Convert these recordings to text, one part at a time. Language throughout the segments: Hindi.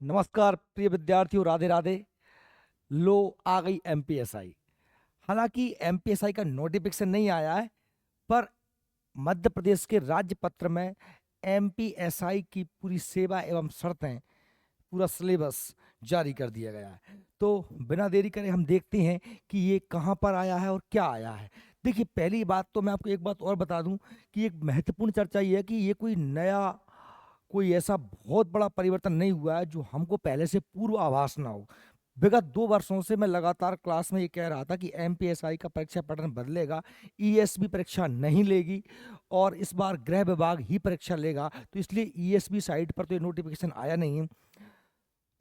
नमस्कार प्रिय विद्यार्थियों, राधे राधे। लो आ गई एमपीएसआई। हालांकि एमपीएसआई का नोटिफिकेशन नहीं आया है, पर मध्य प्रदेश के राज्य पत्र में एमपीएसआई की पूरी सेवा एवं शर्तें, पूरा सिलेबस जारी कर दिया गया है। तो बिना देरी करे हम देखते हैं कि ये कहाँ पर आया है और क्या आया है। देखिए, पहली बात तो मैं आपको एक बात और बता दूं कि एक महत्वपूर्ण चर्चा ये है कि ये कोई नया, कोई ऐसा बहुत बड़ा परिवर्तन नहीं हुआ है जो हमको पहले से पूर्व आभास ना हो। विगत 2 वर्षों से मैं लगातार क्लास में ये कह रहा था कि एमपीएसआई का परीक्षा पैटर्न बदलेगा, ईएसबी परीक्षा नहीं लेगी और इस बार गृह विभाग ही परीक्षा लेगा। तो इसलिए ईएसबी साइट पर तो ये नोटिफिकेशन आया नहीं है।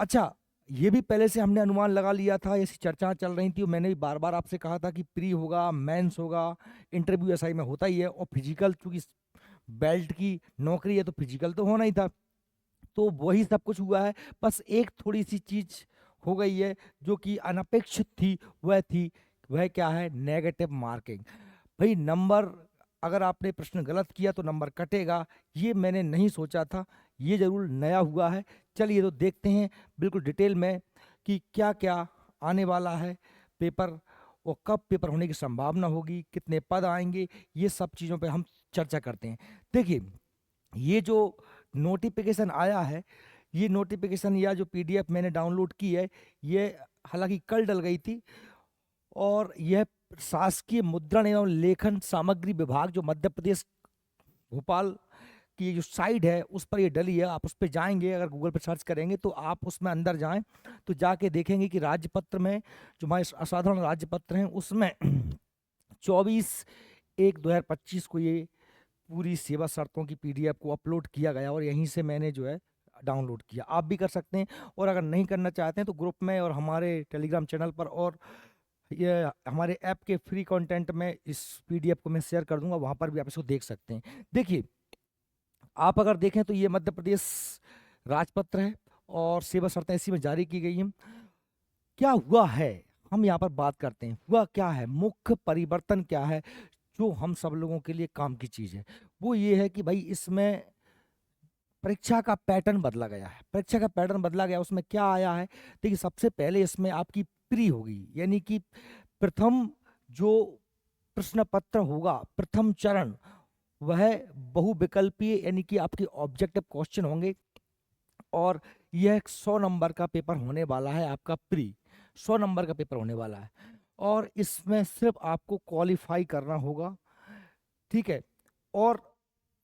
अच्छा, ये भी पहले से हमने अनुमान लगा लिया था, ऐसी चर्चा चल रही थी और मैंने भी बार बार आपसे कहा था कि प्री होगा, मेंस होगा, इंटरव्यू एसआई में होता ही है, और फिजिकल, चूंकि बेल्ट की नौकरी है तो फिजिकल तो होना ही था। तो वही सब कुछ हुआ है। बस एक थोड़ी सी चीज हो गई है जो कि अनपेक्षित थी, वह क्या है, नेगेटिव मार्किंग। भाई नंबर, अगर आपने प्रश्न गलत किया तो नंबर कटेगा, ये मैंने नहीं सोचा था, ये जरूर नया हुआ है। चलिए तो देखते हैं बिल्कुल डिटेल में कि क्या क्या आने वाला है पेपर, और कब पेपर होने की संभावना होगी, कितने पद आएंगे, ये सब चीज़ों पे हम चर्चा करते हैं। देखिए, ये जो नोटिफिकेशन आया है, ये नोटिफिकेशन या जो पीडीएफ मैंने डाउनलोड की है, ये हालांकि कल डल गई थी, और यह शासकीय मुद्रण एवं लेखन सामग्री विभाग जो मध्य प्रदेश भोपाल की ये जो साइट है उस पर ये डली है। आप उस पर जाएंगे, अगर गूगल पर सर्च करेंगे तो आप उसमें अंदर जाएं तो जाके देखेंगे कि राज्यपत्र में, जो हमारे असाधारण राज्यपत्र हैं उसमें 24/1/2025 को ये पूरी सेवा शर्तों की पीडीएफ को अपलोड किया गया, और यहीं से मैंने जो है डाउनलोड किया। आप भी कर सकते हैं, और अगर नहीं करना चाहते हैं तो ग्रुप में और हमारे टेलीग्राम चैनल पर और ये हमारे ऐप के फ्री कंटेंट में इस पीडीएफ को मैं शेयर कर दूंगा, वहां पर भी आप इसको देख सकते हैं। देखिए, आप अगर देखें तो ये मध्य प्रदेश राजपत्र है और सेवा शर्तें इसी में जारी की गई हैं। क्या हुआ है, हम यहाँ पर बात करते हैं, हुआ क्या है, मुख्य परिवर्तन क्या है जो हम सब लोगों के लिए काम की चीज है। वो ये है कि भाई इसमें परीक्षा का पैटर्न बदला गया है। परीक्षा का पैटर्न बदला गया, उसमें क्या आया है। देखिए, सबसे पहले इसमें आपकी प्री होगी, यानी कि प्रथम जो प्रश्न पत्र होगा, प्रथम चरण, वह बहुविकल्पीय, यानी कि आपके ऑब्जेक्टिव क्वेश्चन होंगे, और यह 100 नंबर का पेपर होने वाला है। आपका प्री 100 नंबर का पेपर होने वाला है, और इसमें सिर्फ आपको क्वालिफाई करना होगा, ठीक है। और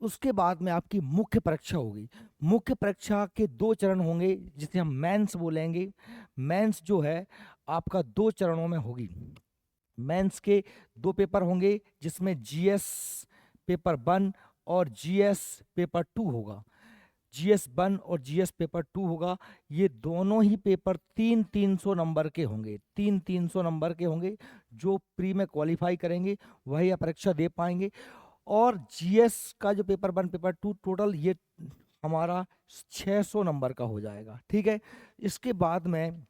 उसके बाद में आपकी मुख्य परीक्षा होगी। मुख्य परीक्षा के 2 चरण होंगे, जिसे हम मेंस बोलेंगे। मेंस जो है आपका 2 चरणों में होगी। मेंस के 2 पेपर होंगे, जिसमें जीएस पेपर 1 और जीएस पेपर 2 होगा। जीएस 1 और जीएस पेपर 2 होगा। ये दोनों ही पेपर 300-300 नंबर के होंगे, 300-300 नंबर के होंगे। जो प्री में क्वालिफाई करेंगे वही परीक्षा दे पाएंगे। और जीएस का जो पेपर 1 पेपर 2 टोटल ये हमारा 600 नंबर का हो जाएगा, ठीक है। इसके बाद में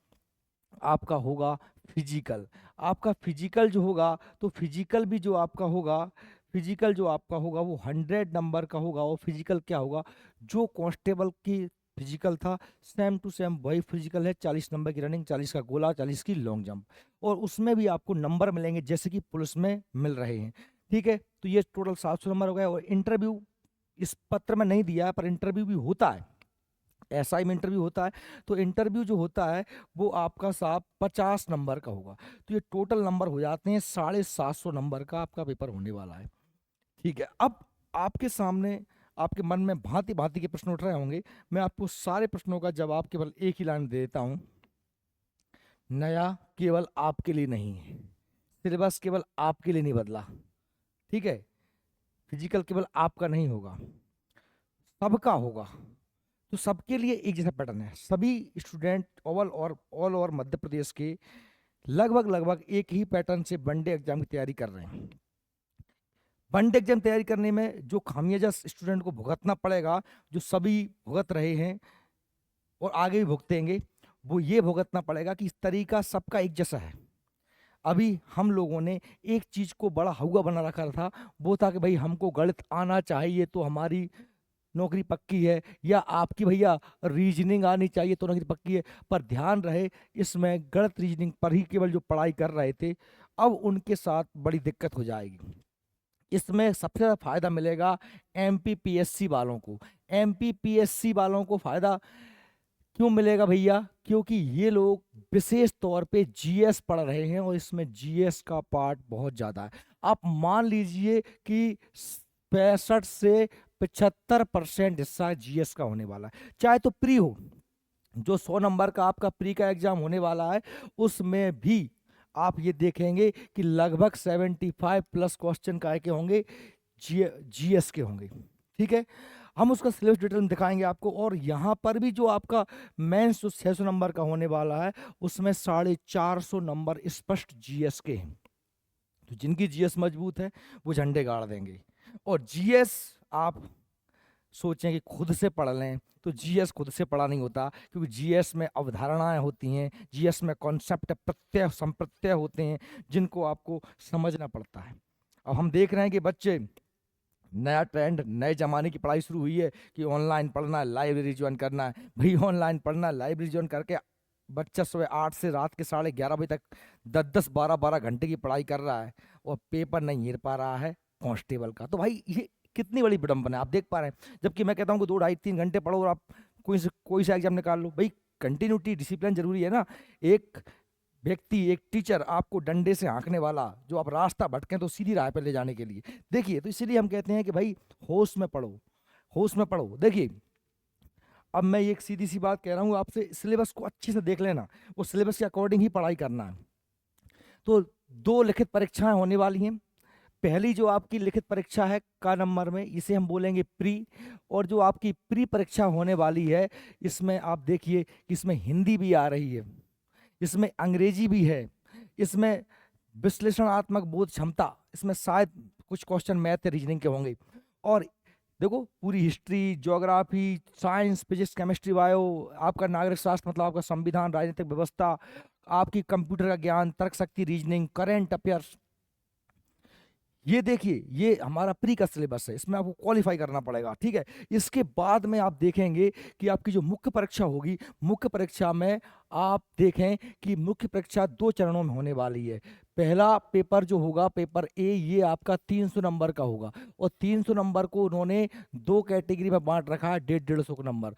आपका होगा फिजिकल। आपका फिजिकल जो होगा, तो फिजिकल भी जो आपका होगा, फिजिकल जो आपका होगा वो 100 नंबर का होगा। और फिजिकल क्या होगा, जो कांस्टेबल की फिजिकल था सेम टू सेम वही फिजिकल है। 40 नंबर की रनिंग, 40 का गोला, 40 की लॉन्ग जंप, और उसमें भी आपको नंबर मिलेंगे जैसे कि पुलिस में मिल रहे हैं, ठीक है। तो ये टोटल 700 नंबर हो गया। और इंटरव्यू इस पत्र में नहीं दिया है, पर इंटरव्यू भी होता है, एसआई में इंटरव्यू होता है। तो इंटरव्यू जो होता है वो आपका साहब 50 नंबर का होगा। तो ये टोटल नंबर हो जाते हैं 750 नंबर का आपका पेपर होने वाला है, ठीक है। अब आपके सामने, आपके मन में भांति भांति के प्रश्न उठ रहे होंगे। मैं आपको सारे प्रश्नों का जवाब केवल एक ही लाइन दे देता हूं। नया केवल आपके लिए नहीं है, सिलेबस केवल आपके लिए नहीं बदला, ठीक है। फिजिकल केवल आपका नहीं होगा, सबका होगा। तो सबके लिए एक जैसा पैटर्न है। सभी student all over Madhya Pradesh के लगभग लगभग एक ही पैटर्न से वनडे एग्जाम की तैयारी कर रहे हैं। वनडे एग्जाम तैयारी करने में जो खामियाजा स्टूडेंट को भुगतना पड़ेगा, जो सभी भुगत रहे हैं और आगे भी भुगतेंगे, वो ये भुगतना पड़ेगा कि इस तरीका सबका एक जैसा है। अभी हम लोगों ने एक चीज को बड़ा हवा बना रखा था, वो था कि भाई हमको गणित आना चाहिए, तो हमारी नौकरी पक्की है, या आपकी भैया रीजनिंग आनी चाहिए तो नौकरी पक्की है। पर ध्यान रहे, इसमें गणित रीजनिंग पर ही केवल जो पढ़ाई कर रहे थे, अब उनके साथ बड़ी दिक्कत हो जाएगी। इसमें सबसे ज़्यादा फायदा मिलेगा एमपीपीएससी वालों को। एमपीपीएससी वालों को फायदा क्यों मिलेगा भैया? क्योंकि ये लोग विशेष तौर पे जीएस पढ़ रहे हैं, और इसमें जीएस का पार्ट बहुत ज़्यादा है। आप मान लीजिए कि 65 से 75% हिस्सा जीएस का होने वाला है। चाहे तो प्री हो, जो 100 नंबर का आपका प्री का एग्जाम होने वाला है, उसमें भी आप ये देखेंगे कि लगभग 75 प्लस क्वेश्चन काय के होंगे, जीएस के होंगे। ठीक है, हम उसका सिलेबस डिटेल में दिखाएंगे आपको। और यहाँ पर भी जो आपका मेंस जो 600 नंबर का होने वाला है, उसमें 450 नंबर स्पष्ट जीएस के हैं। तो जिनकी जीएस मजबूत है वो झंडे गाड़ देंगे। और जीएस आप सोचें कि खुद से पढ़ लें, तो जीएस खुद से पढ़ा नहीं होता, क्योंकि जीएस में अवधारणाएं होती हैं, जीएस में कॉन्सेप्ट प्रत्यय संप्रत्यय होते हैं, जिनको आपको समझना पड़ता है। अब हम देख रहे हैं कि बच्चे, नया ट्रेंड, नए जमाने की पढ़ाई शुरू हुई है कि ऑनलाइन पढ़ना है, लाइब्रेरी ज्वाइन करना है। भाई ऑनलाइन पढ़ना है, लाइब्रेरी ज्वाइन करके बच्चा सुबह 8 से रात के 11:30 बजे तक 10-10, 12-12 घंटे की पढ़ाई कर रहा है, और पेपर नहीं गिर पा रहा है कांस्टेबल का। तो भाई ये कितनी बड़ी विडंबना है, आप देख पा रहे हैं। जबकि मैं कहता हूँ कि 2, 2.5, 3 घंटे पढ़ो और आप कोई सा एग्जाम निकाल लो। भाई कंटिन्यूटी, डिसिप्लिन जरूरी है ना। एक व्यक्ति, एक टीचर आपको डंडे से हाँकने वाला, जो आप रास्ता भटकें तो सीधी राह पर ले जाने के लिए, देखिए, तो इसीलिए हम कहते हैं कि भाई होश में पढ़ो, होश में पढ़ो। देखिए, अब मैं एक सीधी सी बात कह रहा हूँ आपसे, सिलेबस को अच्छे से देख लेना, वो सिलेबस के अकॉर्डिंग ही पढ़ाई करना है। तो 2 लिखित परीक्षाएं होने वाली हैं। पहली जो आपकी लिखित परीक्षा है का नंबर में, इसे हम बोलेंगे प्री। और जो आपकी प्री परीक्षा होने वाली है, इसमें आप देखिए कि इसमें हिंदी भी आ रही है, इसमें अंग्रेजी भी है, इसमें विश्लेषणात्मक बोध क्षमता, इसमें शायद कुछ क्वेश्चन मैथ या रीजनिंग के होंगे। और देखो, पूरी history, geography, science, physics, chemistry, bio, आपका नागरिक शास्त्र मतलब आपका संविधान, राजनीतिक व्यवस्था, आपकी कंप्यूटर का ज्ञान, तर्क शक्ति, रीजनिंग, करंट अफेयर्स, ये देखिए, ये हमारा प्री का सिलेबस है, इसमें आपको क्वालिफाई करना पड़ेगा। ठीक है, इसके बाद में आप देखेंगे कि आपकी जो मुख्य परीक्षा होगी, मुख्य परीक्षा में आप देखें कि मुख्य परीक्षा 2 चरणों में होने वाली है। पहला पेपर जो होगा, पेपर ए, ये आपका 300 नंबर का होगा, और 300 नंबर को उन्होंने 2 कैटेगरी में बांट रखा है, 150-150 नंबर।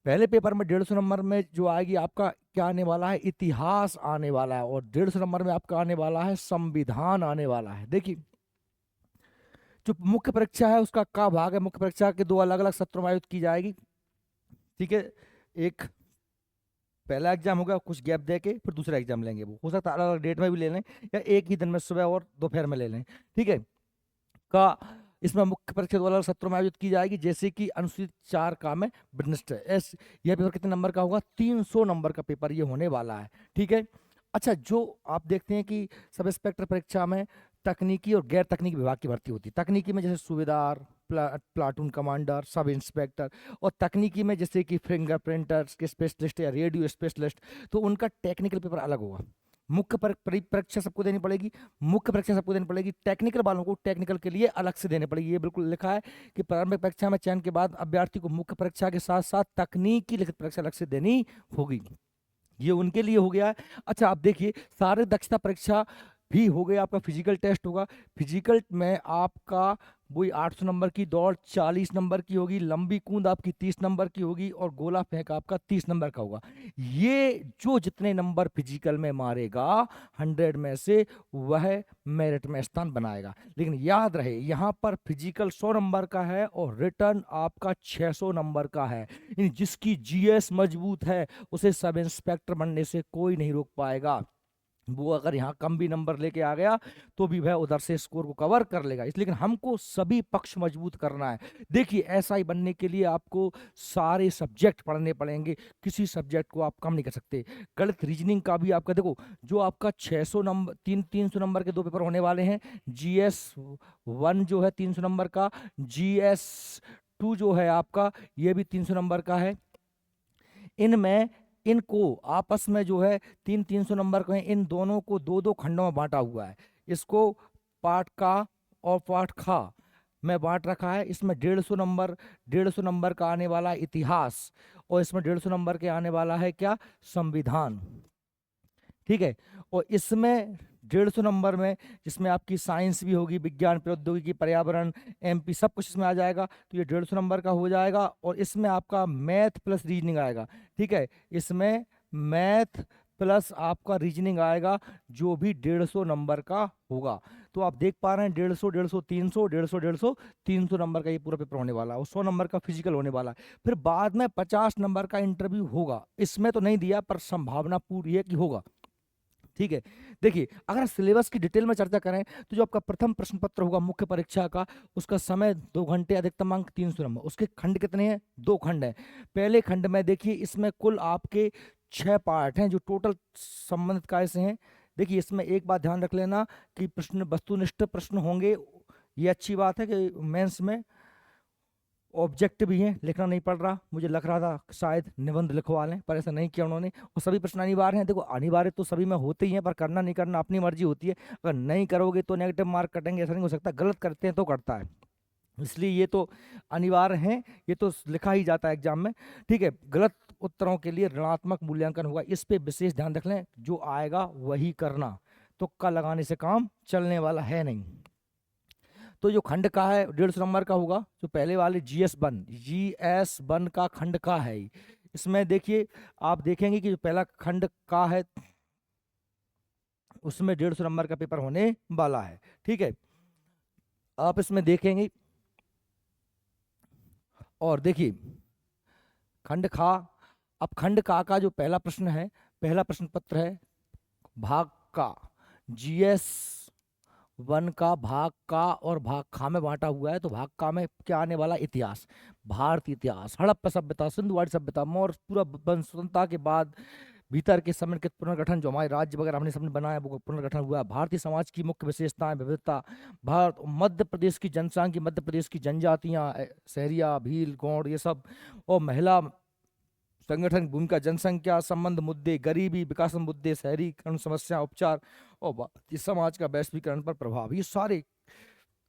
पहले पेपर में 150 नंबर में जो आएगी, आपका क्या आने वाला है, इतिहास आने वाला है, और 150 नंबर में आपका आने वाला है संविधान आने वाला है। देखिए, जो मुख्य परीक्षा है उसका का भाग है, मुख्य परीक्षा के 2 अलग अलग सत्रों में आयोजित की जाएगी। ठीक है, एक पहला एग्जाम होगा, कुछ गैप दे के फिर दूसरा एग्जाम लेंगे, वो हो सकता है अलग अलग डेट में भी ले लें, या एक ही दिन में सुबह और दोपहर में ले लें। ठीक है, का इसमें मुख्य परीक्षा 2 अलग सत्रों में आयोजित की जाएगी, जैसे कि अनुसूचित 4 का में बिजनेस एस। यह पेपर कितने नंबर का होगा? 300 नंबर का पेपर ये होने वाला है। ठीक है, अच्छा, जो आप देखते हैं कि सब इंस्पेक्टर परीक्षा में तकनीकी और गैर तकनीकी विभाग की भर्ती होती है। तकनीकी में जैसे सूबेदार, प्लाटून कमांडर, सब इंस्पेक्टर, और तकनीकी में जैसे कि फिंगर प्रिंटर्स के स्पेशलिस्ट या रेडियो स्पेशलिस्ट, तो उनका टेक्निकल पेपर अलग होगा। मुख्य परीक्षा सबको देनी पड़ेगी, मुख्य परीक्षा सबको देनी पड़ेगी, टेक्निकल वालों को टेक्निकल के लिए अलग से देनी पड़ेगी। ये बिल्कुल लिखा है कि प्रारंभिक परीक्षा में चयन के बाद अभ्यर्थी को मुख्य परीक्षा के साथ साथ तकनीकी लिखित परीक्षा अलग से देनी होगी। ये उनके लिए हो गया है। अच्छा, आप देखिए, शारीरिक दक्षता परीक्षा भी हो गया, आपका फिजिकल टेस्ट होगा। फिजिकल में आपका वही 800 नंबर की दौड़ 40 नंबर की होगी, लंबी कूद आपकी 30 नंबर की होगी, और गोला फेंक आपका 30 नंबर का होगा। ये जो जितने नंबर फिजिकल में मारेगा 100 में से, वह मेरिट में स्थान बनाएगा। लेकिन याद रहे, यहाँ पर फिजिकल 100 नंबर का है और रिटर्न आपका 600 नंबर का है। जिसकी जीएस मजबूत है, उसे सब इंस्पेक्टर बनने से कोई नहीं रोक पाएगा। वो अगर यहाँ कम भी नंबर लेके आ गया तो भी वह उधर से स्कोर को कवर कर लेगा। इसलिए हमको सभी पक्ष मजबूत करना है। देखिए, एसआई बनने के लिए आपको सारे सब्जेक्ट पढ़ने पड़ेंगे, किसी सब्जेक्ट को आप कम नहीं कर सकते। गणित रीजनिंग का भी आपका देखो, जो आपका 600 नंबर 300 नंबर के 2 पेपर होने वाले हैं। जीएस 1 जो है 300 नंबर का, जीएस 2 जो है आपका, ये भी 300 नंबर का है। इनमें इनको आपस में जो है 300 नंबर के हैं, इन दोनों को 2-2 खंडों में बांटा हुआ है। इसको पाठ का और पाठ खा में बांट रखा है। इसमें 150 नंबर का आने वाला है इतिहास, और इसमें 150 नंबर के आने वाला है क्या, संविधान। ठीक है, और इसमें 150 नंबर में, जिसमें आपकी साइंस भी होगी, विज्ञान प्रौद्योगिकी पर्यावरण एमपी सब कुछ इसमें आ जाएगा, तो ये 150 नंबर का हो जाएगा। और इसमें आपका मैथ प्लस रीजनिंग आएगा। ठीक है, इसमें मैथ प्लस आपका रीजनिंग आएगा, जो भी 150 नंबर का होगा। तो आप देख पा रहे हैं 150, 150, 300, 150, 150, 300 नंबर का ये पूरा पेपर होने वाला है, और 100 नंबर का फिजिकल होने वाला है। फिर बाद में 50 नंबर का इंटरव्यू होगा, इसमें तो नहीं दिया पर संभावना पूरी है कि होगा। ठीक है, देखिए अगर सिलेबस की डिटेल में चर्चा करें, तो जो आपका प्रथम प्रश्न पत्र होगा मुख्य परीक्षा का, उसका समय 2 घंटे, अधिकतम अंक 300 नंबर। उसके खंड कितने हैं, 2 खंड हैं। पहले खंड में देखिए, इसमें कुल आपके 6 पार्ट हैं जो टोटल संबंधित काय से हैं। देखिए इसमें एक बात ध्यान रख लेना कि प्रश्न वस्तुनिष्ठ प्रश्न होंगे। ये अच्छी बात है कि मेंस में ऑब्जेक्ट भी हैं, लिखना नहीं पड़ रहा। मुझे लग रहा था शायद निबंध लिखवा लें, पर ऐसा नहीं किया उन्होंने। और सभी प्रश्न अनिवार्य हैं। देखो अनिवार्य तो सभी में होते ही हैं, पर करना नहीं करना अपनी मर्जी होती है। अगर नहीं करोगे तो नेगेटिव मार्क कटेंगे, ऐसा नहीं हो सकता। गलत करते हैं तो कटता है, इसलिए ये तो अनिवार्य है, ये तो लिखा ही जाता है एग्जाम में। ठीक है, गलत उत्तरों के लिए ऋणात्मक मूल्यांकन होगा, इस पे विशेष ध्यान रख लें। जो आएगा वही करना, तुक्का लगाने से काम चलने वाला है नहीं। तो जो खंड का है 150 नंबर का होगा। जो पहले वाले GS1 का खंड का है। इसमें देखिए आप देखेंगे कि जो पहला खंड का है उसमें 150 नंबर का पेपर होने वाला है। ठीक है, आप इसमें देखेंगे, और देखिए खंड खा, अब खंड का जो पहला प्रश्न है, पहला प्रश्न पत्र है भाग का, GS1 का भाग का और भाग खा में बांटा हुआ है। तो भाग का में क्या आने वाला, इतिहास, भारतीय इतिहास, हड़प्पा सभ्यता, सिंधु घाटी सभ्यता, मौर्य, पूरा स्वतंत्रता के बाद भीतर के समेकित पुनर्गठन, जो हमारे राज्य वगैरह हमने सबने बनाया वो पुनर्गठन हुआ। भारतीय समाज की मुख्य विशेषताएं, विविधता, भारत, मध्य प्रदेश की जनसांख्यिकी, मध्य प्रदेश की जनजातियां, सहरिया, भील, गौड़, ये सब, और महिला संगठन भूमिका, जनसंख्या संबंध मुद्दे, गरीबी, विकास मुद्दे, शहरीकरण समस्या, उपचार, और भारतीय समाज का वैश्वीकरण पर प्रभाव। ये सारे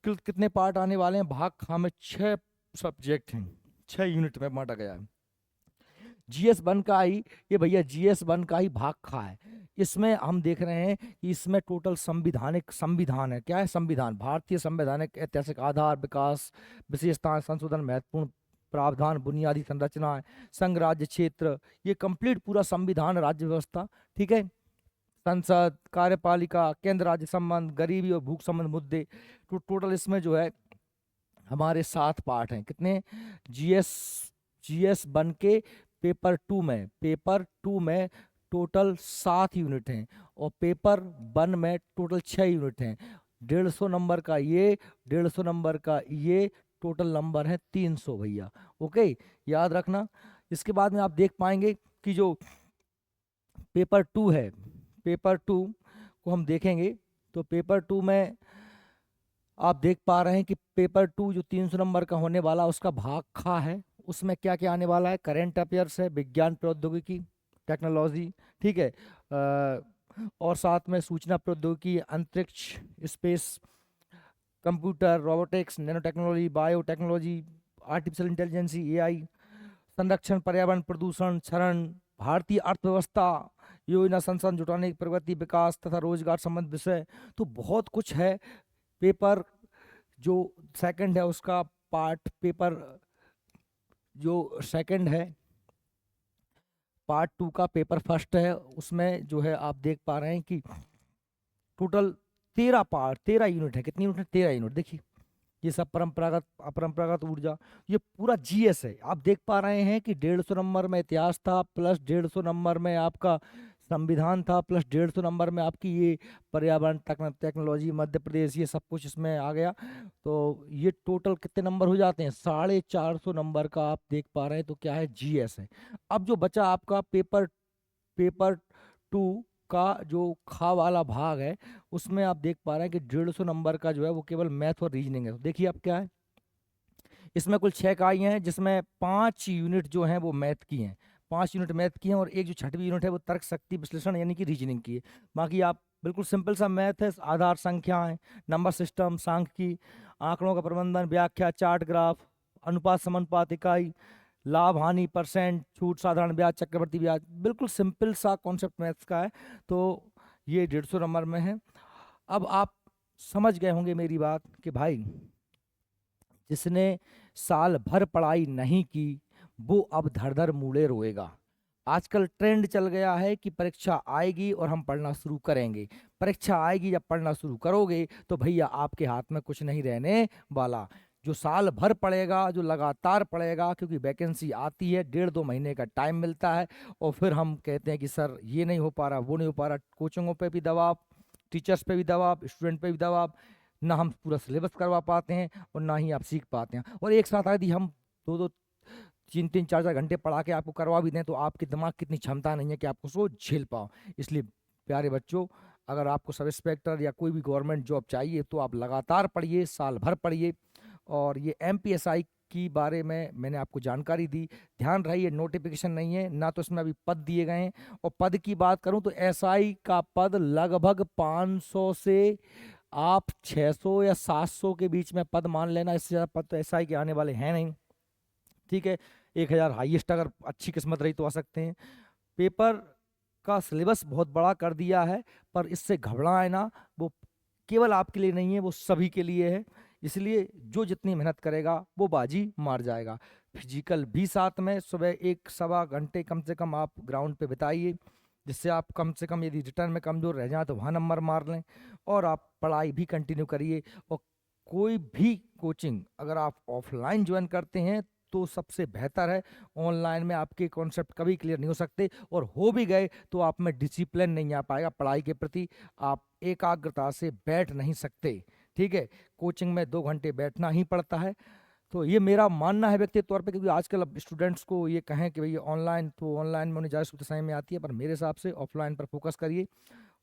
कितने पार्ट आने वाले हैं, भाग खा में 6 सब्जेक्ट हैं, 6 यूनिट में बांटा गया है। GS1 का ही ये भैया, GS1 का ही भाग खा है। इसमें हम देख रहे हैं कि इसमें टोटल संविधान है। क्या है, संविधान, भारतीय संवैधानिक ऐतिहासिक आधार, विकास, विशेषताएं, संशोधन, महत्वपूर्ण प्रावधान, बुनियादी संरचना, संघ राज्य क्षेत्र, ये कंप्लीट पूरा संविधान, राज्य व्यवस्था। ठीक है, संसद, कार्यपालिका, केंद्र राज्य संबंध, गरीबी और भूख संबंध मुद्दे। तो टोटल इसमें जो है हमारे 7 पार्ट हैं। कितने, GS1 के पेपर टू में टोटल 7 यूनिट हैं, और पेपर 1 में टोटल 6 यूनिट हैं। 150 नंबर का ये, 150 नंबर का ये, टोटल नंबर है 300 भैया। ओके, याद रखना। इसके बाद में आप देख पाएंगे कि जो पेपर 2 है, पेपर 2 को हम देखेंगे, तो पेपर 2 में आप देख पा रहे हैं कि पेपर 2 जो 300 नंबर का होने वाला, उसका भाग खा है। उसमें क्या क्या आने वाला है, करेंट अफेयर्स है, विज्ञान प्रौद्योगिकी टेक्नोलॉजी, ठीक है, और साथ में सूचना प्रौद्योगिकी, अंतरिक्ष, space, computer, robotics, nano technology, biotechnology, artificial intelligence, AI, संरक्षण, पर्यावरण, प्रदूषण, क्षरण, भारतीय अर्थव्यवस्था, योजना संसाधन जुटाने की प्रगति, विकास तथा रोजगार संबंध विषय। तो बहुत कुछ है। पेपर जो सेकंड है उसका पार्ट, पेपर जो सेकंड है पार्ट 2 का पेपर फर्स्ट है, उसमें जो है आप देख पा रहे हैं कि टोटल 13 यूनिट है। कितनी यूनिट है, 13 यूनिट। देखिए ये सब परंपरागत अपरंपरागत ऊर्जा, ये पूरा GS है। आप देख पा रहे हैं कि 150 नंबर में इतिहास था, प्लस 150 नंबर में आपका संविधान था, प्लस 150 नंबर में आपकी ये पर्यावरण, टेक्नोलॉजी, मध्य प्रदेश, ये सब कुछ इसमें आ गया। तो ये टोटल कितने नंबर हो जाते हैं, 450 नंबर का आप देख पा रहे हैं। तो क्या है, GS है। अब जो बचा आपका पेपर 2 का जो खा वाला भाग है, उसमें आप देख पा रहे हैं कि 150 नंबर का जो है वो केवल मैथ और रीजनिंग है। तो देखिए अब क्या है, इसमें कुल 6 इकाइयाँ हैं, जिसमें 5 यूनिट जो हैं वो मैथ की हैं, 5 यूनिट मैथ की हैं, और एक जो 6वीं यूनिट है वो तर्क शक्ति विश्लेषण यानी कि रीजनिंग की है। बाकी आप बिल्कुल सिंपल सा मैथ है, आधार संख्याएं, नंबर सिस्टम, सांख्यिकी, आंकड़ों का प्रबंधन, व्याख्या, चार्ट ग्राफ, अनुपात समानुपात, इकाई, लाभ हानि, परसेंट, छूट, साधारण ब्याज, चक्रवृद्धि ब्याज, बिल्कुल सिंपल सा कॉन्सेप्ट मैथ्स का है। तो ये 150 नंबर में है। अब आप समझ गए होंगे मेरी बात कि भाई जिसने साल भर पढ़ाई नहीं की वो अब धड़ धड़ मूड़े रोएगा। आजकल ट्रेंड चल गया है कि परीक्षा आएगी और हम पढ़ना शुरू करेंगे। परीक्षा आएगी, जब पढ़ना शुरू करोगे तो भैया आपके हाथ में कुछ नहीं रहने वाला। जो साल भर पढ़ेगा, जो लगातार पढ़ेगा, क्योंकि वैकेंसी आती है, 1.5-2 महीने का टाइम मिलता है, और फिर हम कहते हैं कि सर ये नहीं हो पा रहा, वो नहीं हो पा रहा, कोचिंगों पे भी दबाव, टीचर्स पे भी दबाव, स्टूडेंट पे भी दबाव, ना हम पूरा सिलेबस करवा पाते हैं और ना ही आप सीख पाते हैं। और एक साथ यदि हम 2-2, 3-3, 4-4 घंटे पढ़ा के आपको करवा भी दें तो आपके दिमाग की इतनी क्षमता नहीं है कि आप उसको झेल पाओ। इसलिए प्यारे बच्चों, अगर आपको सब इंस्पेक्टर या कोई भी गवर्नमेंट जॉब चाहिए तो आप लगातार पढ़िए, साल भर पढ़िए। और ये एमपीएसआई की बारे में मैंने आपको जानकारी दी। ध्यान रहे, ये नोटिफिकेशन नहीं है, ना तो इसमें अभी पद दिए गए हैं। और पद की बात करूं तो एसआई का पद लगभग 500 से आप 600 या 700 के बीच में पद मान लेना। इससे ज़्यादा पद तो एसआई के आने वाले हैं नहीं। ठीक है, 1000 हाईएस्ट अगर अच्छी किस्मत रही तो आ सकते हैं। पेपर का सिलेबस बहुत बड़ा कर दिया है, पर इससे घबराए ना, वो केवल आपके लिए नहीं है, वो सभी के लिए है। इसलिए जो जितनी मेहनत करेगा वो बाजी मार जाएगा। फिजिकल भी साथ में सुबह 1-1.25 घंटे कम से कम आप ग्राउंड पे बिताइए, जिससे आप कम से कम यदि रिटर्न में कमज़ोर रह जाए तो वहाँ नंबर मार लें। और आप पढ़ाई भी कंटिन्यू करिए। और कोई भी कोचिंग अगर आप ऑफलाइन ज्वाइन करते हैं तो सबसे बेहतर है। ऑनलाइन में आपके कॉन्सेप्ट कभी क्लियर नहीं हो सकते, और हो भी गए तो आप में डिसिप्लिन नहीं आ पाएगा पढ़ाई के प्रति। आप एकाग्रता से बैठ नहीं सकते। ठीक है, कोचिंग में 2 घंटे बैठना ही पड़ता है। तो ये मेरा मानना है व्यक्तिगत तौर पे, क्योंकि आजकल अब स्टूडेंट्स को ये कहें कि भैया ऑनलाइन, तो ऑनलाइन में उन्हें ज़्यादा सुविधा समझ में आती है, पर मेरे हिसाब से ऑफलाइन पर फोकस करिए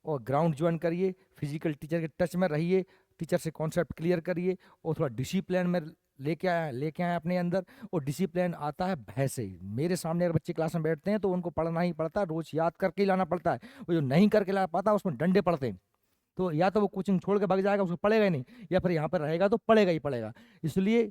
और ग्राउंड ज्वाइन करिए, फिजिकल टीचर के टच में रहिए, टीचर से कॉन्सेप्ट क्लियर करिए, और थोड़ा डिसिप्लिन में लेके आए अपने अंदर। और डिसिप्लिन आता है भय से। मेरे सामने अगर बच्चे क्लास में बैठते हैं तो उनको पढ़ना ही पड़ता है, रोज याद करके ही लाना पड़ता है। वो जो नहीं करके ला पाता उसमें डंडे पड़ते हैं। तो या तो वो कोचिंग छोड़ के भाग जाएगा, उसको पढ़ेगा ही नहीं, या फिर यहाँ पर रहेगा तो पढ़ेगा ही पढ़ेगा। इसलिए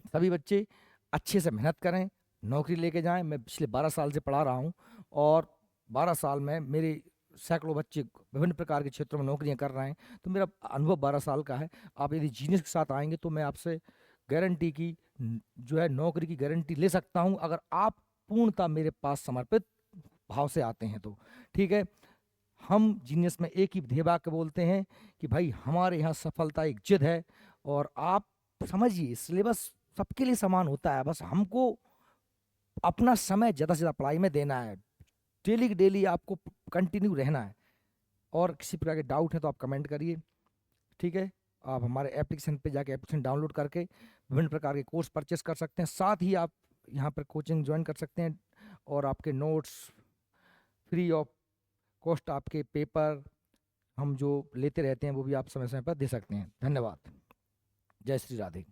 सभी बच्चे अच्छे से मेहनत करें, नौकरी लेके जाएं। मैं पिछले 12 साल से पढ़ा रहा हूँ, और 12 साल में मेरे सैकड़ों बच्चे विभिन्न प्रकार के क्षेत्रों में नौकरियां कर रहे हैं। तो मेरा अनुभव 12 साल का है। आप यदि जीनियस के साथ आएंगे तो मैं आपसे गारंटी की जो है नौकरी की गारंटी ले सकता हूं, अगर आप पूर्णतः मेरे पास समर्पित भाव से आते हैं तो। ठीक है, हम जीनियस में एक ही ध्येय वाक्य बोलते हैं कि भाई हमारे यहाँ सफलता एक जिद है। और आप समझिए, सिलेबस सबके लिए समान होता है, बस हमको अपना समय ज़्यादा से ज़्यादा पढ़ाई में देना है। डेली की डेली आपको कंटिन्यू रहना है। और किसी प्रकार के डाउट है तो आप कमेंट करिए। ठीक है, आप हमारे एप्लीकेशन पे जाके एप्लीकेशन डाउनलोड करके विभिन्न प्रकार के कोर्स परचेस कर सकते हैं। साथ ही आप यहाँ पर कोचिंग ज्वाइन कर सकते हैं, और आपके नोट्स फ्री ऑफ कॉस्ट, आपके पेपर हम जो लेते रहते हैं वो भी आप समय समय पर दे सकते हैं। धन्यवाद। जय श्री राधे।